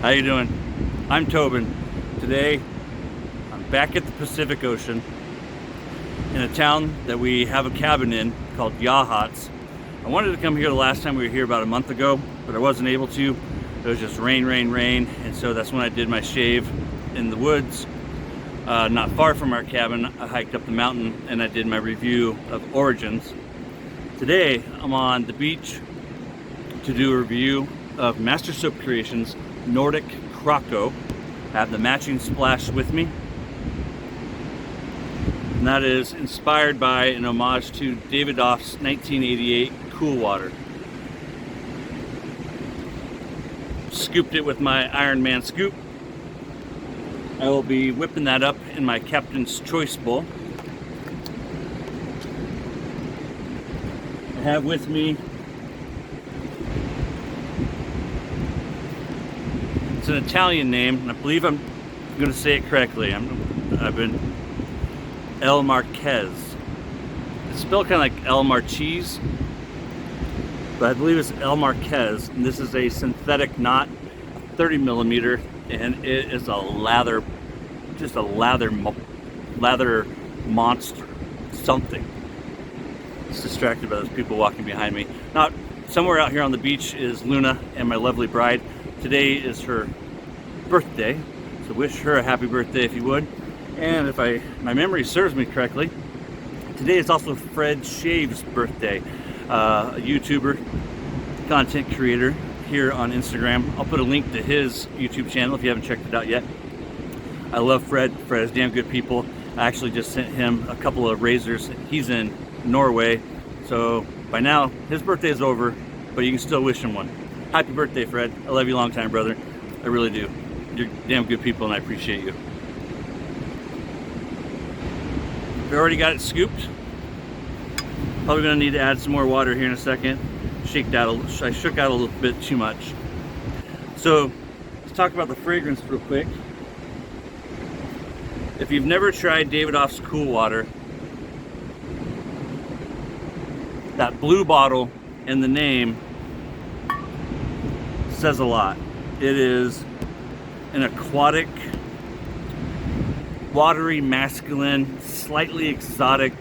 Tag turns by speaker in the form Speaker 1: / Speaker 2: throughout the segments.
Speaker 1: How you doing? I'm Tobin. Today, I'm back at the Pacific Ocean in a town that we have a cabin in called Yachats. I wanted to come here the last time we were here about a month ago, but I wasn't able to. It was just rain, and so that's when I did my shave in the woods. Not far from our cabin, I hiked up the mountain and I did my review of Origins. Today, I'm on the beach to do a review of Master Soap Creations Nordic Croco. I have the matching splash with me, and that is inspired by an homage to Davidoff's 1988 Cool Water. Scooped it with my Iron Man scoop. I will be whipping that up in my Captain's Choice bowl. I have with me, it's an Italian name, and I believe I'm going to say it correctly. I've been El Marchese. It's spelled kind of like El Marchese, but I believe it's El Marchese. And this is a synthetic knot, 30 millimeter, and it is a lather, just a lather monster, something. It's distracted by those people walking behind me. Now, somewhere out here on the beach is Luna and my lovely bride. Today is her birthday, so wish her a happy birthday if you would. And if my memory serves me correctly, today is also Fred Shave's birthday, a YouTuber, content creator here on Instagram. I'll put a link to his YouTube channel if you haven't checked it out yet. I love Fred. Fred is damn good people. I actually just sent him a couple of razors. He's in Norway, so by now his birthday is over, but you can still wish him one. Happy birthday, Fred. I love you long time, brother. I really do. You're damn good people, and I appreciate you. We already got it scooped. Probably gonna need to add some more water here in a second. I shook out a little bit too much. So let's talk about the fragrance real quick. If you've never tried Davidoff's Cool Water, that blue bottle and the name says a lot. It is an aquatic, watery, masculine, slightly exotic,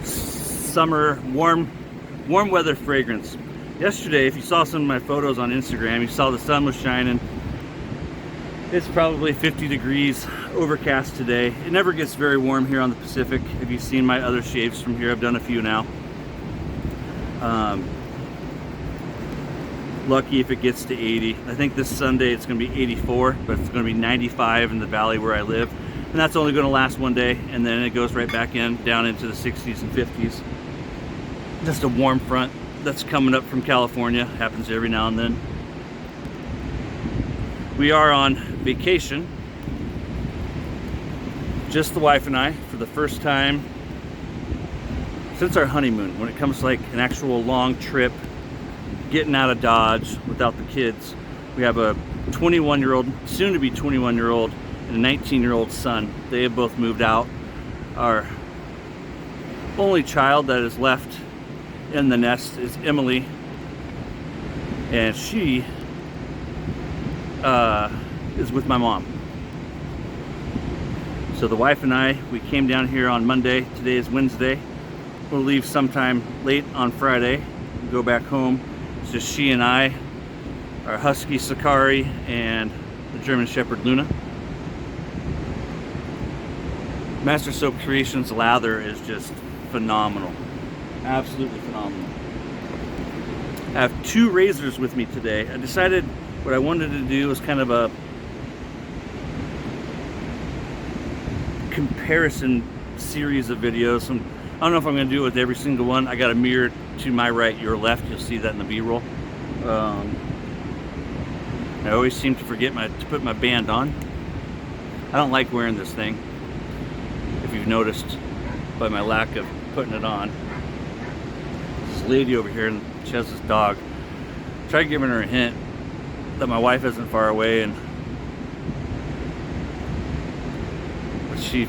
Speaker 1: summer, warm weather fragrance. Yesterday, if you saw some of my photos on Instagram, you saw the sun was shining. It's probably 50 degrees, overcast today. It never gets very warm here on the Pacific. Have you seen my other shaves from here? I've done a few now. Lucky if it gets to 80. I think this Sunday it's going to be 84, but it's going to be 95 in the valley where I live. And that's only going to last one day, and then it goes right back down into the 60s and 50s. Just a warm front that's coming up from California. Happens every now and then. We are on vacation, just the wife and I, for the first time since our honeymoon. When it comes to like an actual long trip, getting out of Dodge without the kids. We have a 21-year-old, soon to be 21-year-old, and a 19-year-old son. They have both moved out. Our only child that is left in the nest is Emily, and she is with my mom. So the wife and I, we came down here on Monday. Today is Wednesday. We'll leave sometime late on Friday and go back home. It's just she and I, our husky Sakari, and the German Shepherd Luna. Master Soap Creations lather is just phenomenal. Absolutely phenomenal. I have two razors with me today. I decided what I wanted to do was kind of a comparison series of videos. I don't know if I'm going to do it with every single one. I got a mirror to my right, your left. You'll see that in the B-roll. I always seem to forget to put my band on. I don't like wearing this thing, if you've noticed by my lack of putting it on. This lady over here, and she has this dog. Tried giving her a hint that my wife isn't far away, and she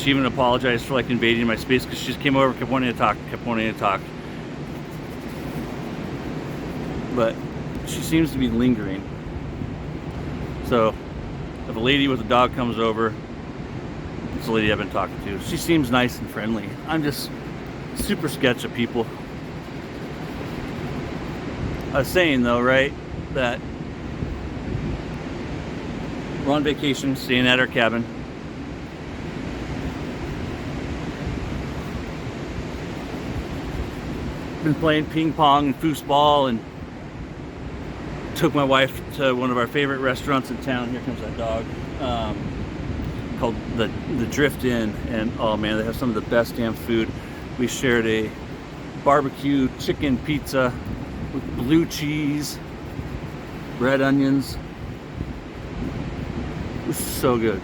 Speaker 1: even apologized for like invading my space, because she just came over, kept wanting to talk. But she seems to be lingering. So if a lady with a dog comes over, it's the lady I've been talking to. She seems nice and friendly. I'm just super sketch of people. I was saying though, right, that we're on vacation, staying at our cabin. Been playing ping pong and foosball, and took my wife to one of our favorite restaurants in town. Here comes that dog. Called the Drift Inn, and oh man, they have some of the best damn food. We shared a barbecue chicken pizza with blue cheese, red onions. It was so good.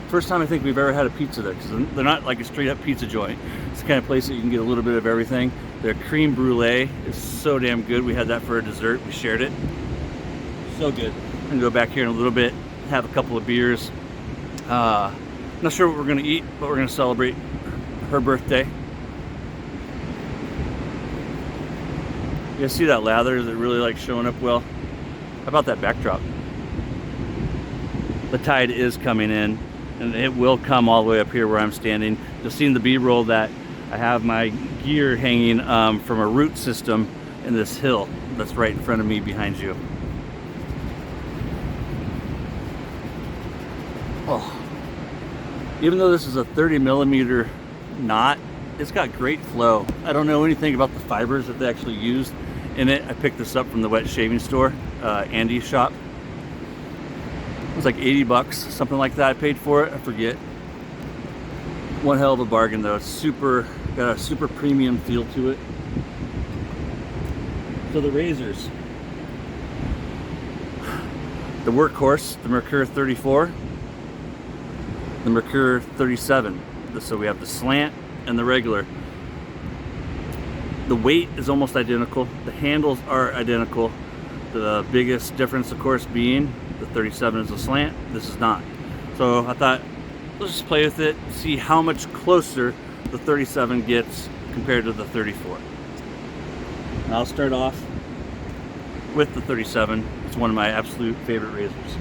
Speaker 1: First time I think we've ever had a pizza there, because they're not like a straight up pizza joint. It's the kind of place that you can get a little bit of everything. Their creme brulee is so damn good. We had that for a dessert. We shared it. So good. I'm gonna go back here in a little bit, have a couple of beers. Not sure what we're gonna eat, but we're gonna celebrate her birthday. You guys see that lather? Is it really like showing up well? How about that backdrop? The tide is coming in, and it will come all the way up here where I'm standing. You'll see in the B-roll that I have my gear hanging from a root system in this hill that's right in front of me behind you. Oh. Even though this is a 30mm knot, it's got great flow. I don't know anything about the fibers that they actually used in it. I picked this up from the wet shaving store, Andy's shop. It was like 80 bucks, something like that I paid for it, I forget. One hell of a bargain though. It's got a super premium feel to it. So the razors. The workhorse, the Merkur 34, the Merkur 37. So we have the slant and the regular. The weight is almost identical. The handles are identical. The biggest difference, of course, being the 37 is a slant. This is not. So I thought, let's just play with it, see how much closer the 37 gets compared to the 34. And I'll start off with the 37. It's one of my absolute favorite razors.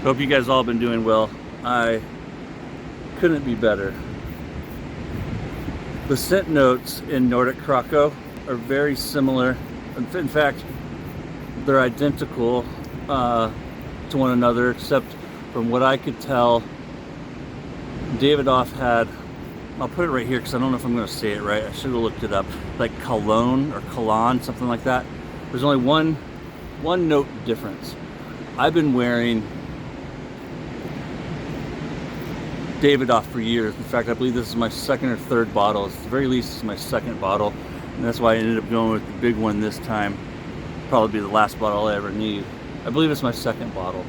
Speaker 1: Hope you guys all been doing well. I couldn't be better. The scent notes in Nordic Croco are very similar. In fact, they're identical to one another, except from what I could tell, Davidoff had, I'll put it right here because I don't know if I'm going to say it right. I should have looked it up. Like cologne or cologne, something like that. There's only one note difference. I've been wearing Davidoff for years. In fact, I believe this is my second or third bottle. At the very least, it's my second bottle, and that's why I ended up going with the big one this time. Probably be the last bottle I ever need. I believe it's my second bottle.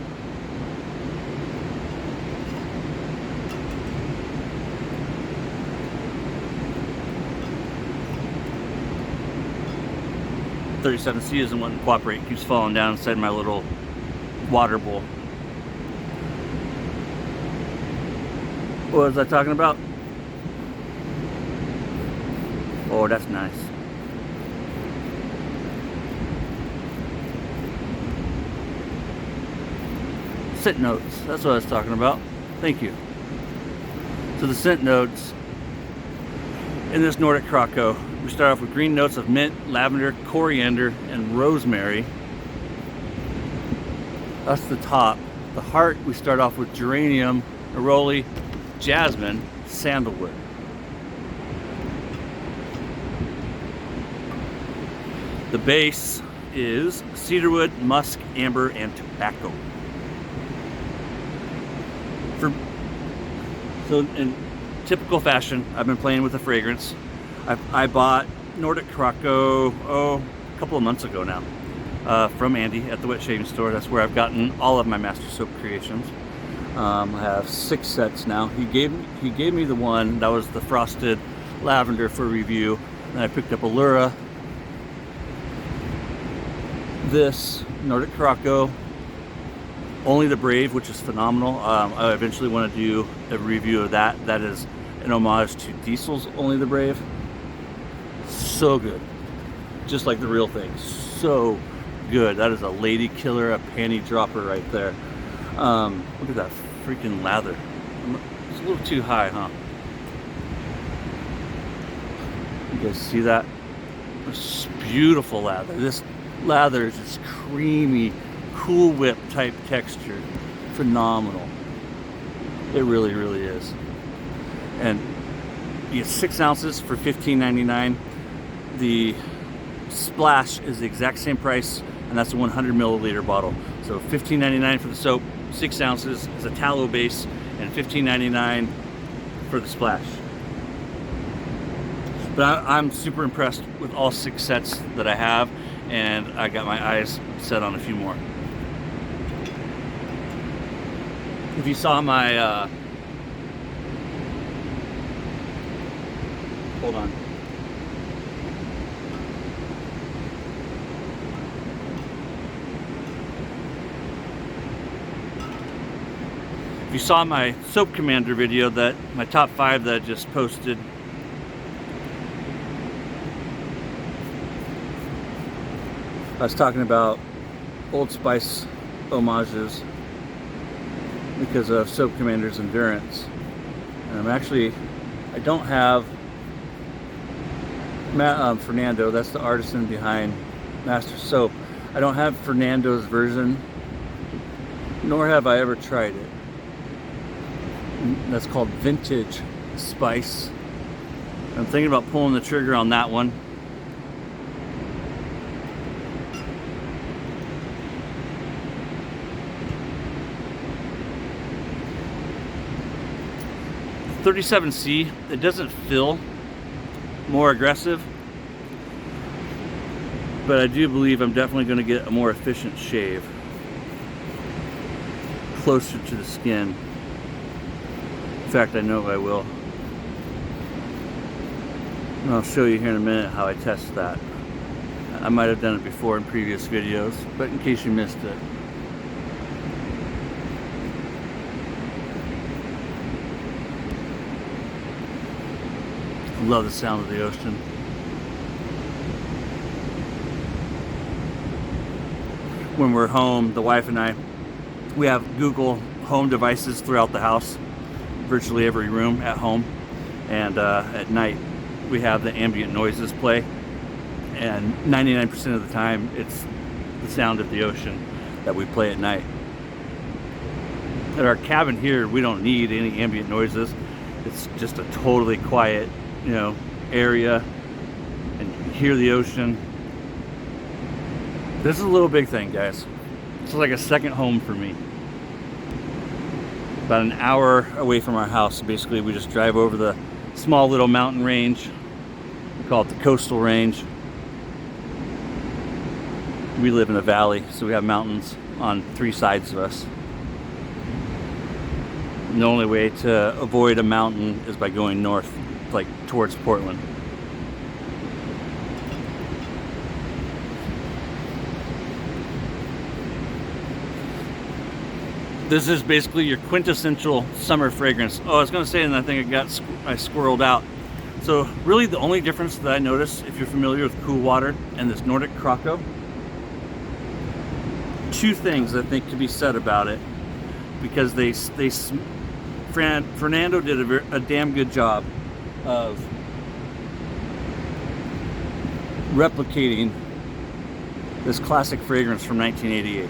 Speaker 1: The 37C isn't wanting to cooperate. It keeps falling down inside my little water bowl. What was I talking about? Oh, that's nice. Scent notes, that's what I was talking about. Thank you. So the scent notes in this Nordic Croco, we start off with green notes of mint, lavender, coriander, and rosemary. That's the top. The heart, we start off with geranium, neroli, jasmine, sandalwood. The base is cedarwood, musk, amber, and tobacco. So in typical fashion, I've been playing with the fragrance. I bought Nordic Croco, a couple of months ago now, from Andy at the wet shaving store. That's where I've gotten all of my Master Soap creations. I have 6 sets now. He gave me the one that was the frosted lavender for review. Then I picked up Allura, this Nordic Croco, Only the Brave, which is phenomenal. I eventually want to do a review of that. That is an homage to Diesel's Only the Brave. So good. just like the real thing. So good. That is a lady killer, a panty dropper right there. Look at that freaking lather. It's a little too high, huh? You guys see that? It's beautiful lather. This lather is just creamy, Cool Whip type texture. Phenomenal. It really, really is. And you get 6 ounces for $15.99. The splash is the exact same price, and that's a 100 milliliter bottle. So $15.99 for the soap, 6 ounces is a tallow base, and $15.99 for the splash. But I'm super impressed with all 6 sets that I have, and I got my eyes set on a few more. If you saw my, hold on. If you saw my Soap Commander video, that my top 5 that I just posted, I was talking about Old Spice homages because of Soap Commander's endurance. And I don't have Fernando, that's the artisan behind Master Soap. I don't have Fernando's version, nor have I ever tried it. That's called Vintage Spice. I'm thinking about pulling the trigger on that one. .37c, it doesn't feel more aggressive, but I do believe I'm definitely going to get a more efficient shave closer to the skin. In fact, I know I will. And I'll show you here in a minute how I test that. I might have done it before in previous videos, but in case you missed it. Love the sound of the ocean. When we're home, the wife and I, we have Google Home devices throughout the house, virtually every room at home, and at night we have the ambient noises play, and 99% of the time it's the sound of the ocean that we play at night. At our cabin here, we don't need any ambient noises. It's just a totally quiet, area, and you can hear the ocean. This is a little big thing, guys. It's like a second home for me. About an hour away from our house. Basically, we just drive over the small little mountain range. We call it the coastal range. We live in a valley, so we have mountains on 3 sides of us. And the only way to avoid a mountain is by going north, like towards Portland. This is basically your quintessential summer fragrance. Oh, I was gonna say, and I think I squirreled out. So really the only difference that I notice, if you're familiar with Cool Water and this Nordic Croco, 2 things I think could be said about it, because Fernando did a damn good job of replicating this classic fragrance from 1988.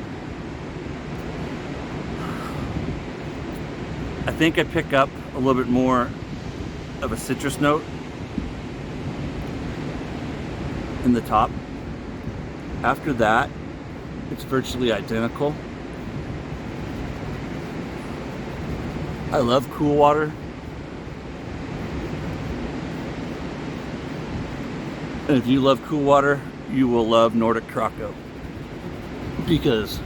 Speaker 1: I think I pick up a little bit more of a citrus note in the top. After that, it's virtually identical. I love Cool Water. And if you love Cool Water, you will love Nordic Croco, because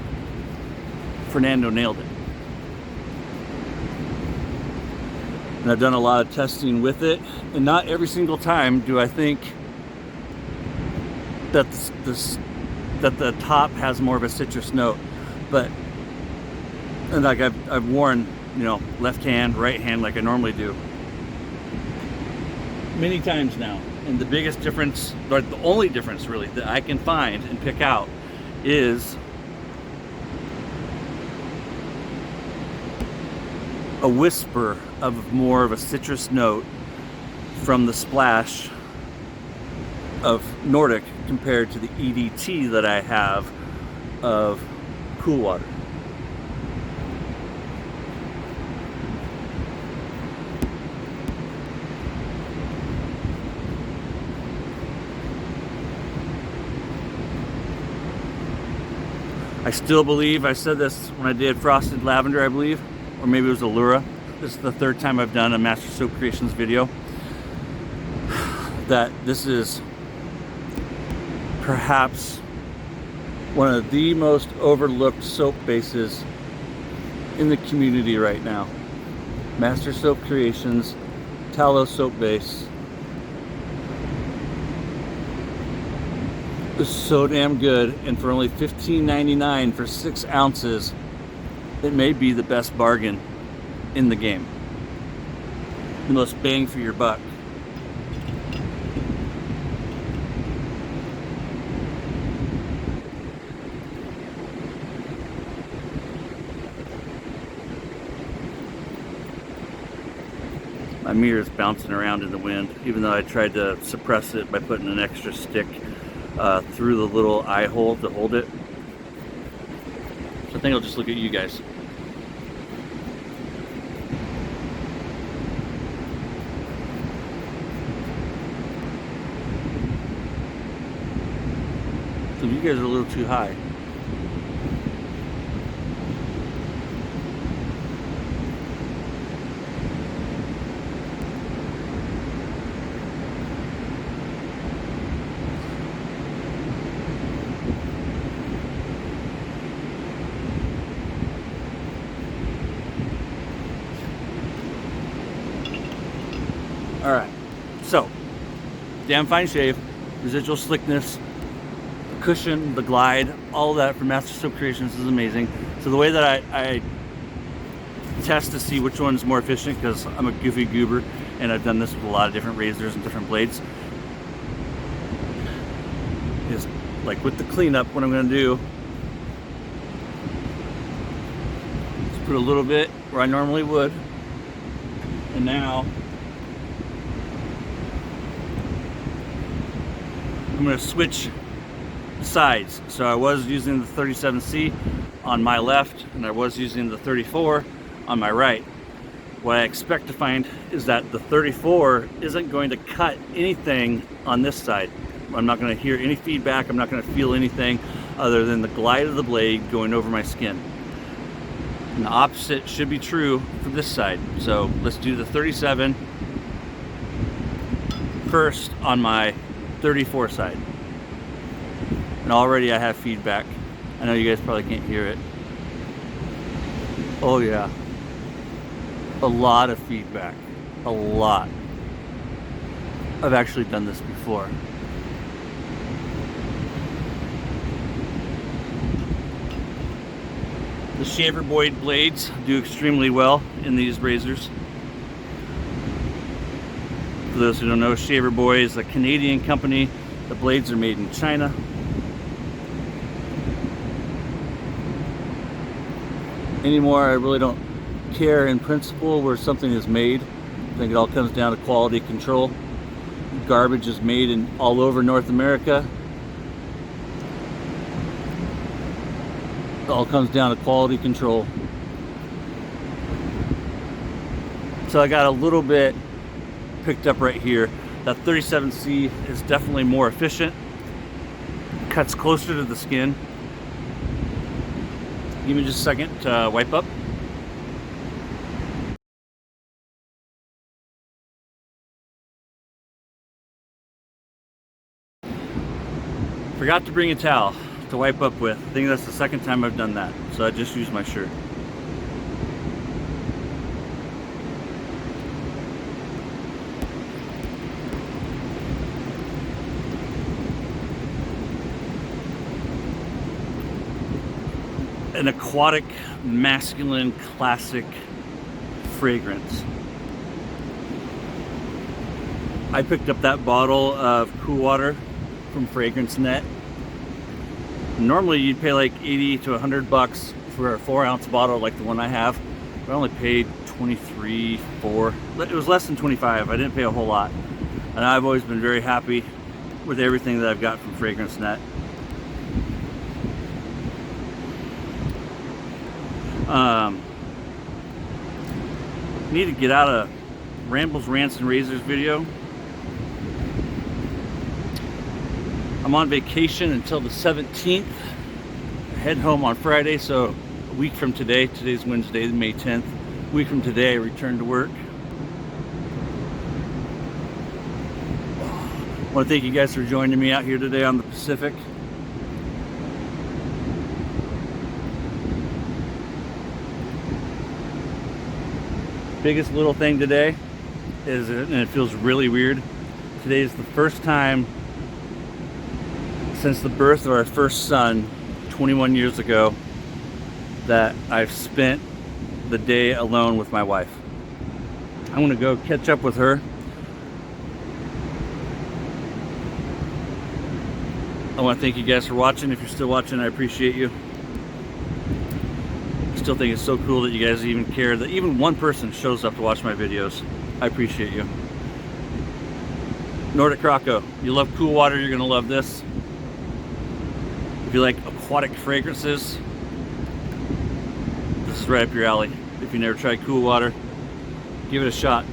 Speaker 1: Fernando nailed it. And I've done a lot of testing with it, and not every single time do I think that that the top has more of a citrus note. But, and like I've worn, left hand, right hand like I normally do many times now. And the biggest difference, or the only difference really, that I can find and pick out is a whisper of more of a citrus note from the splash of Nordic compared to the EDT that I have of Cool Water. I still believe, I said this when I did Frosted Lavender, I believe, or maybe it was Allura. This is the third time I've done a Master Soap Creations video. That this is perhaps one of the most overlooked soap bases in the community right now. Master Soap Creations tallow soap base is so damn good, and for only $15.99 for 6 ounces, it may be the best bargain in the game. The most bang for your buck. My mirror is bouncing around in the wind, even though I tried to suppress it by putting an extra stick through the little eye hole to hold it. So I think I'll just look at you guys. So you guys are a little too high. All right, so damn fine shave, residual slickness, the cushion, the glide, all of that from Master Soap Creations is amazing. So the way that I test to see which one is more efficient, because I'm a goofy goober and I've done this with a lot of different razors and different blades, is like with the cleanup, what I'm going to do is put a little bit where I normally would, and now I'm going to switch sides. So I was using the 37C on my left, and I was using the 34 on my right. What I expect to find is that the 34 isn't going to cut anything on this side. I'm not going to hear any feedback. I'm not going to feel anything other than the glide of the blade going over my skin. And the opposite should be true for this side. So let's do the 37 first on my 34 side. And already I have feedback. I know you guys probably can't hear it. Oh yeah. A lot of feedback. A lot. I've actually done this before. The Shaver Boy blades do extremely well in these razors. For those who don't know, Shaver Boy is a Canadian company. The blades are made in China. Anymore, I really don't care in principle where something is made. I think it all comes down to quality control. Garbage is made in all over North America. It all comes down to quality control. So I got a little bit picked up right here. That 37C is definitely more efficient. Cuts closer to the skin. Give me just a second to wipe up. Forgot to bring a towel to wipe up with. I think that's the second time I've done that. So I just used my shirt. An aquatic, masculine, classic fragrance. I picked up that bottle of cool water from Fragrance Net. Normally you'd pay like 80 to 100 bucks for a 4-ounce bottle like the one I have. But I only paid 23, 4. It was less than 25. I didn't pay a whole lot. And I've always been very happy with everything that I've got from Fragrance Net. Need to get out of Rambles, Rants, and Razors video. I'm on vacation until the 17th. I head home on Friday, so a week from today. Today's Wednesday, May 10th. A week from today, I return to work. I want to thank you guys for joining me out here today on the Pacific. Biggest little thing today is, and it feels really weird, today is the first time since the birth of our first son 21 years ago that I've spent the day alone with my wife. I'm gonna go catch up with her. I want to thank you guys for watching. If you're still watching, I appreciate you. I still think it's so cool that you guys even care, that even one person shows up to watch my videos. I appreciate you. Nordic Croco. You love cool water, you're gonna love this. If you like aquatic fragrances, this is right up your alley. If you never tried cool water, give it a shot.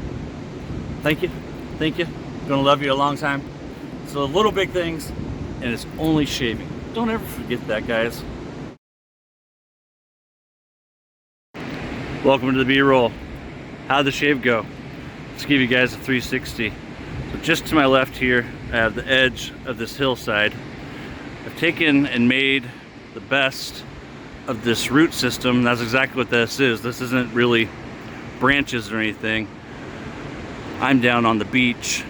Speaker 1: Thank you. Thank you. Gonna love you a long time. So the little big things, and it's only shaving. Don't ever forget that, guys. Welcome to the B-roll. How'd the shave go? Let's give you guys a 360. So just to my left here, I have the edge of this hillside. I've taken and made the best of this root system. That's exactly what this is. This isn't really branches or anything. I'm down on the beach,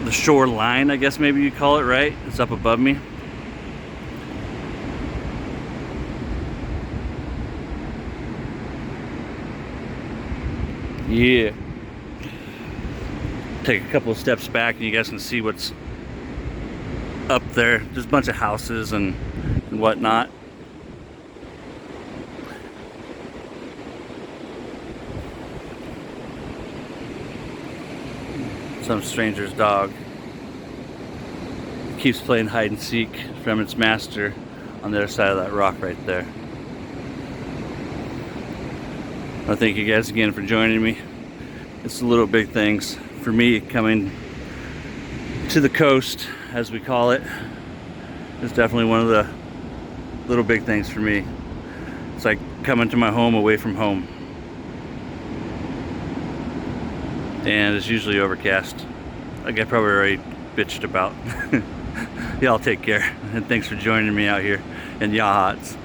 Speaker 1: the shoreline, I guess maybe you call it, right? It's up above me. Yeah. Take a couple of steps back and you guys can see what's up there. There's a bunch of houses and whatnot. Some stranger's dog keeps playing hide and seek from its master on the other side of that rock right there. I thank you guys again for joining me. It's the little big things for me coming to the coast, as we call it. It's definitely one of the little big things for me. It's like coming to my home away from home. And it's usually overcast, like I probably already bitched about. Y'all take care, and thanks for joining me out here in Yachats.